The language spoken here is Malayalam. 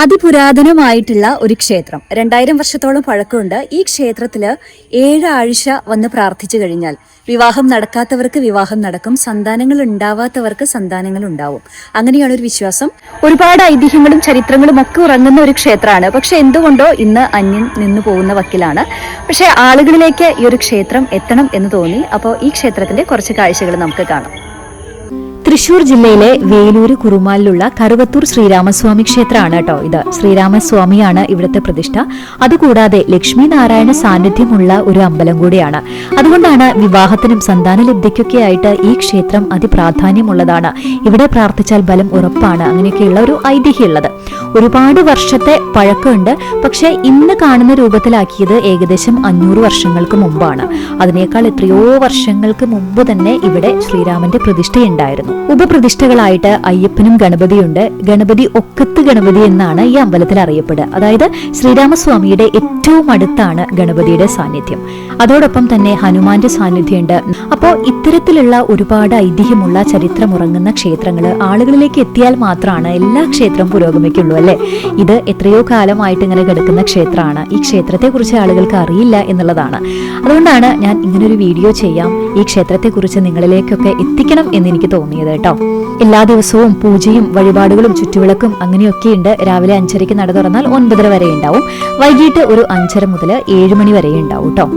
അതിപുരാതനമായിട്ടുള്ള ഒരു ക്ഷേത്രം 2000 വർഷത്തോളം പഴക്കമുണ്ട്. ഈ ക്ഷേത്രത്തില് 7 ആഴ്ച വന്ന് പ്രാർത്ഥിച്ചു കഴിഞ്ഞാൽ വിവാഹം നടക്കാത്തവർക്ക് വിവാഹം നടക്കും, സന്താനങ്ങൾ ഉണ്ടാവാത്തവർക്ക് സന്താനങ്ങൾ ഉണ്ടാവും. അങ്ങനെയാണ് ഒരു വിശ്വാസം. ഒരുപാട് ഐതിഹ്യങ്ങളും ചരിത്രങ്ങളും ഒക്കെ ഉറങ്ങുന്ന ഒരു ക്ഷേത്രമാണ്. പക്ഷെ എന്തുകൊണ്ടോ ഇന്ന് അന്യം നിന്നു പോകുന്ന വക്കിലാണ്. പക്ഷെ ആളുകളിലേക്ക് ഈ ഒരു ക്ഷേത്രം എത്തണം എന്ന് തോന്നി. അപ്പോൾ ഈ ക്ഷേത്രത്തിന്റെ കുറച്ച് കാഴ്ചകൾ നമുക്ക് കാണാം. തൃശൂർ ജില്ലയിലെ വേലൂര് കുറുമാലിലുള്ള കറുവത്തൂർ ശ്രീരാമസ്വാമി ക്ഷേത്രമാണ് കേട്ടോ ഇത്. ശ്രീരാമസ്വാമിയാണ് ഇവിടുത്തെ പ്രതിഷ്ഠ. അതുകൂടാതെ ലക്ഷ്മി നാരായണ സാന്നിധ്യമുള്ള ഒരു അമ്പലം കൂടിയാണ്. അതുകൊണ്ടാണ് വിവാഹത്തിനും സന്താനലബ്ധിക്കൊക്കെ ആയിട്ട് ഈ ക്ഷേത്രം അതിപ്രാധാന്യമുള്ളതാണ്. ഇവിടെ പ്രാർത്ഥിച്ചാൽ ബലം ഉറപ്പാണ്, അങ്ങനെയൊക്കെയുള്ള ഒരു ഐതിഹ്യമുള്ളത്. ഒരുപാട് വർഷത്തെ പഴക്കമുണ്ട്. പക്ഷെ ഇന്ന് കാണുന്ന രൂപത്തിലാക്കിയത് ഏകദേശം 500 വർഷങ്ങൾക്ക് മുമ്പാണ്. അതിനേക്കാൾ എത്രയോ വർഷങ്ങൾക്ക് മുമ്പ് തന്നെ ഇവിടെ ശ്രീരാമന്റെ പ്രതിഷ്ഠയുണ്ടായിരുന്നു. ഉപപ്രതിഷ്ഠകളായിട്ട് അയ്യപ്പനും ഗണപതിയുണ്ട്. ഗണപതി ഒക്കത്ത് ഗണപതി എന്നാണ് ഈ അമ്പലത്തിൽ അറിയപ്പെടുക. അതായത് ശ്രീരാമസ്വാമിയുടെ ഏറ്റവും അടുത്താണ് ഗണപതിയുടെ സാന്നിധ്യം. അതോടൊപ്പം തന്നെ ഹനുമാന്റെ സാന്നിധ്യമുണ്ട്. അപ്പോൾ ഇത്തരത്തിലുള്ള ഒരുപാട് ഐതിഹ്യമുള്ള ചരിത്രമുറങ്ങുന്ന ക്ഷേത്രങ്ങൾ ആളുകളിലേക്ക് എത്തിയാൽ മാത്രമാണ് എല്ലാ ക്ഷേത്രവും പുരോഗമിക്കുള്ളൂ അല്ലേ. ഇത് എത്രയോ കാലമായിട്ട് ഇങ്ങനെ കിടക്കുന്ന ക്ഷേത്രമാണ്. ഈ ക്ഷേത്രത്തെക്കുറിച്ച് ആളുകൾക്ക് അറിയില്ല എന്നുള്ളതാണ്. അതുകൊണ്ടാണ് ഞാൻ ഇങ്ങനൊരു വീഡിയോ ചെയ്യാം, ഈ ക്ഷേത്രത്തെക്കുറിച്ച് നിങ്ങളിലേക്കൊക്കെ എത്തിക്കണം എന്ന് എനിക്ക് തോന്നിയത് കേട്ടോ. എല്ലാ ദിവസവും പൂജയും വഴിപാടുകളും ചുറ്റുവിളക്കും അങ്ങനെയൊക്കെയുണ്ട്. രാവിലെ 5:30 നട തുറന്നാൽ 9:30 വരെ ഉണ്ടാവും. വൈകിട്ട് ഒരു 5:30 മുതൽ 7 മണി വരെ ഉണ്ടാവും കേട്ടോ.